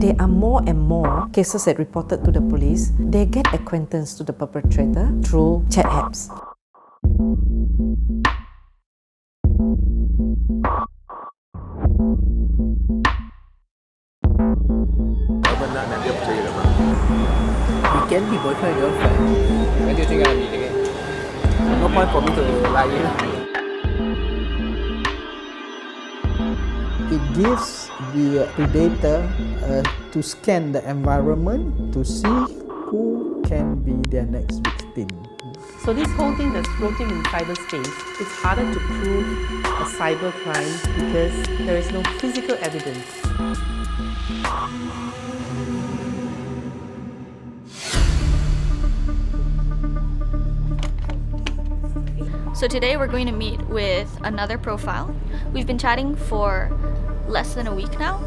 There are more and more cases that reported to the police. They get acquaintance to the perpetrator through chat apps. Abang nak dia percaya tak bang? We can be boyfriend and girlfriend. When do you think I'll meet again? No point for me to lie. It gives the predator to scan the environment to see who can be their next victim. So this whole thing that's floating in cyberspace, it's harder to prove a cyber crime because there is no physical evidence. So today we're going to meet with another profile. We've been chatting for less than a week now,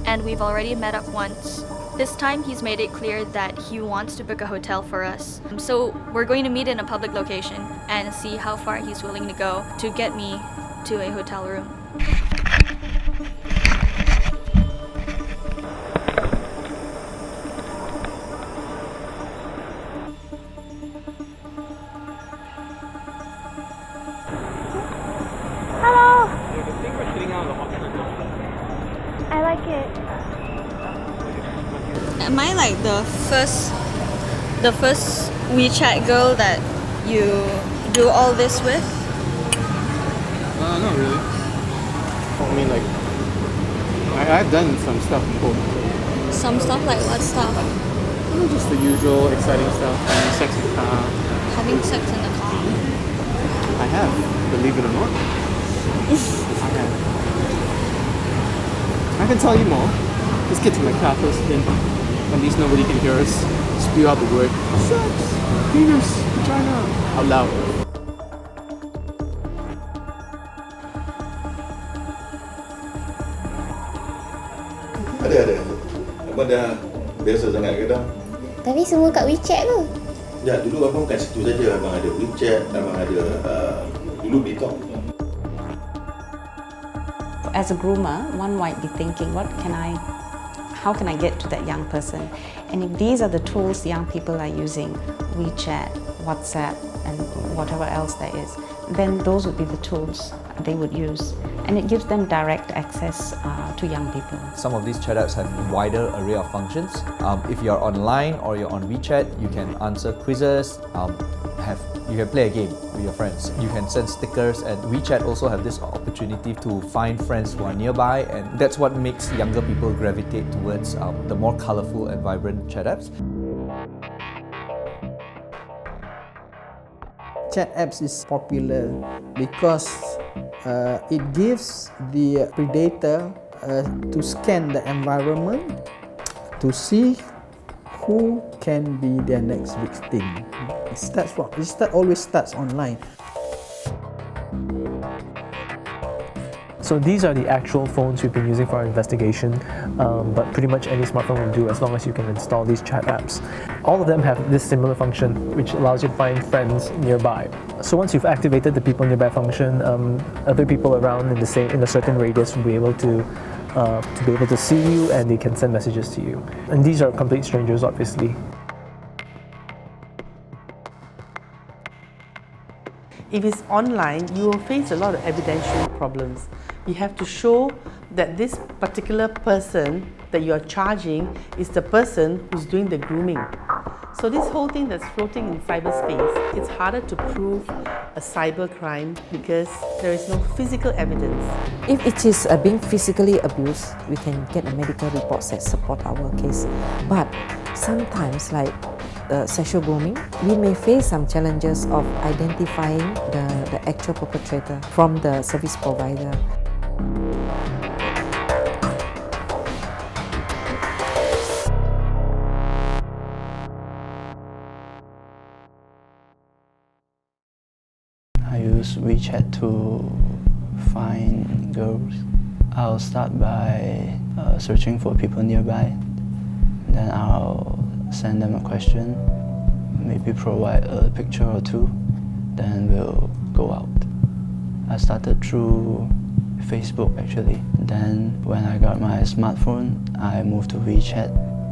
and we've already met up once. This time he's made it clear that he wants to book a hotel for us. So we're going to meet in a public location and see how far he's willing to go to get me to a hotel room. Hello! The thing we're sitting out on the hot sun. I like it. Am I like the first WeChat girl that you do all this with? Not really. I mean, like, I've done some stuff before. Some stuff, like what stuff? Just the usual exciting stuff. Sex in the car. Having sex in the car. I have, believe it or not. I have. I can tell you more. Let's get to my car first, then at least nobody can hear us spew out the word sex, penis, vagina out loud. Ada. Abang dah biasa sangat ke dah? Tapi semua kat WeChat tu. Ya, dulu abang kat situ saja. Abang ada WeChat, abang ada dulu BeeTalk. As a groomer, one might be thinking, how can I get to that young person? And if these are the tools young people are using, WeChat, WhatsApp, and whatever else there is, then those would be the tools they would use. And it gives them direct access to young people. Some of these chat apps have a wider array of functions. If you're online or you're on WeChat, you can answer quizzes, you can play a game with your friends. You can send stickers, and WeChat also have this opportunity to find friends who are nearby, and that's what makes younger people gravitate towards the more colorful and vibrant chat apps. Chat apps is popular because it gives the predator to scan the environment to see who can be their next victim. It always starts online. So these are the actual phones we've been using for our investigation, but pretty much any smartphone will do as long as you can install these chat apps. All of them have this similar function, which allows you to find friends nearby. So once you've activated the people nearby function, other people around in a certain radius will be able to see you, and they can send messages to you. And these are complete strangers, obviously. If it's online, you will face a lot of evidential problems. You have to show that this particular person that you are charging is the person who's doing the grooming. So this whole thing that's floating in cyberspace, it's harder to prove a cyber crime because there is no physical evidence. If it is being physically abused, we can get a medical report that support our case. But sometimes, like sexual grooming, we may face some challenges of identifying the actual perpetrator from the service provider. I use WeChat to find girls. I'll start by searching for people nearby. Then I'll send them a question, maybe provide a picture or two, then we'll go out. I started through Facebook actually. Then when I got my smartphone, I moved to WeChat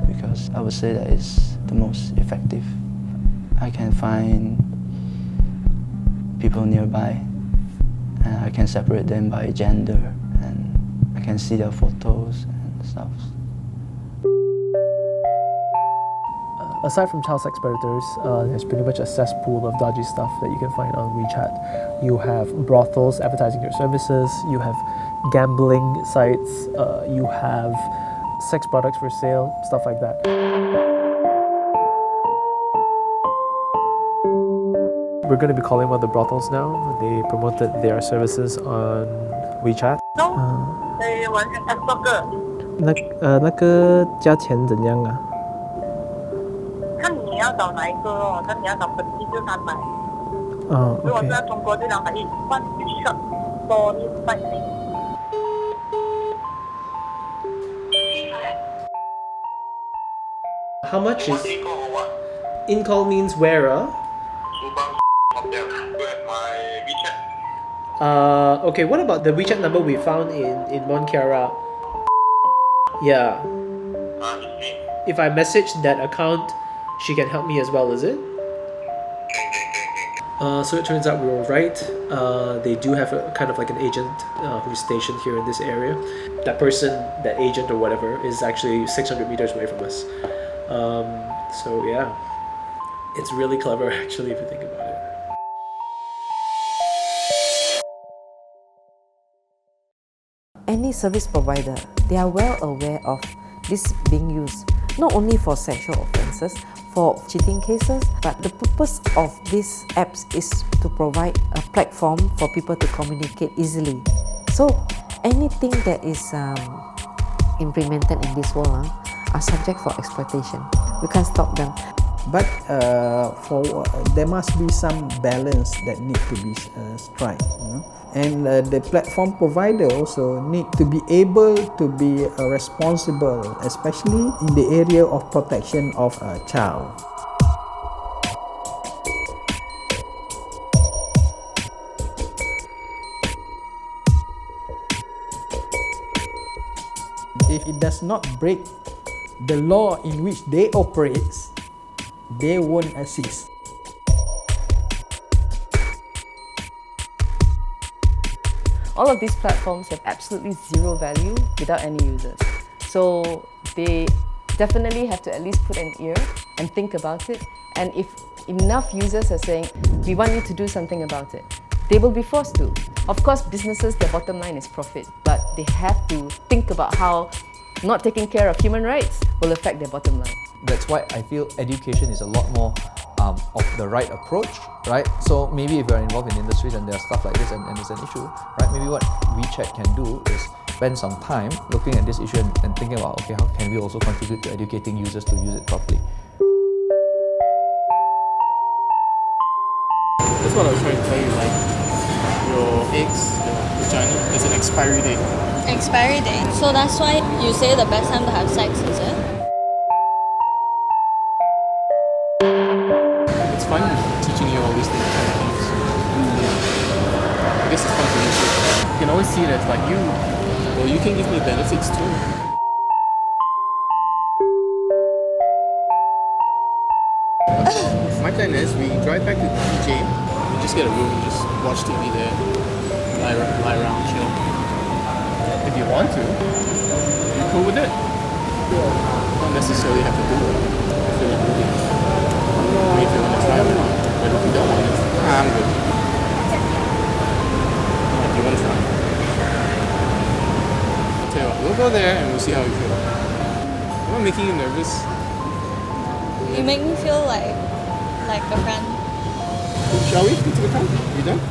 because I would say that it's the most effective. I can find people nearby and I can separate them by gender and I can see their photos and stuff. Aside from child sex predators, there's pretty much a cesspool of dodgy stuff that you can find on WeChat. You have brothels advertising your services, you have gambling sites, you have sex products for sale, stuff like that. We're going to be calling one of the brothels now. They promoted their services on WeChat. 那个价钱怎样啊？看你要找哪一个哦，看你要找本地就300。如果是在中国就210，换shop多100。How much is in call means where? Okay, what about the WeChat number we found in Mont Kiara? Yeah. If I message that account, she can help me as well, is it? So it turns out we were right. They do have a kind of like an agent who's stationed here in this area. That person, that agent or whatever, is actually 600 meters away from us. So yeah, it's really clever actually if you think about it. Any service provider, they are well aware of this being used, not only for sexual offences, for cheating cases, but the purpose of these apps is to provide a platform for people to communicate easily. So anything that is implemented in this world are subject for exploitation. We can't stop them. But there must be some balance that need to be struck, you know? And the platform provider also need to be able to be responsible, especially in the area of protection of a child. If it does not break the law in which they operate, they won't assist. All of these platforms have absolutely zero value without any users. So they definitely have to at least put an ear and think about it. And if enough users are saying, we want you to do something about it, they will be forced to. Of course, businesses, their bottom line is profit, but they have to think about how not taking care of human rights will affect their bottom line. That's why I feel education is a lot more of the right approach, right? So maybe if you're involved in industries and there's stuff like this and it's an issue, right? Maybe what WeChat can do is spend some time looking at this issue and thinking about, okay, how can we also contribute to educating users to use it properly? That's what I was trying to tell you, like your eggs, your vagina, there's an expiry date. Expiry date. So that's why you say the best time to have sex, is it? It's fun teaching you all these kind of things. I guess it's fun for you too. You can always see it as like you can give me benefits too. My plan is we drive back to PJ, we just get a room and just watch TV there, lie around, chill. If you want to, you're cool with it. You don't necessarily have to do it if you're not moving. I mean, if you want to try or not. But if you don't want it, I'm good. Do you want to try? I'll tell you what, we'll go there and we'll see how you feel. Am I making you nervous? You make me feel like a friend. Shall we? Go to the car? You done?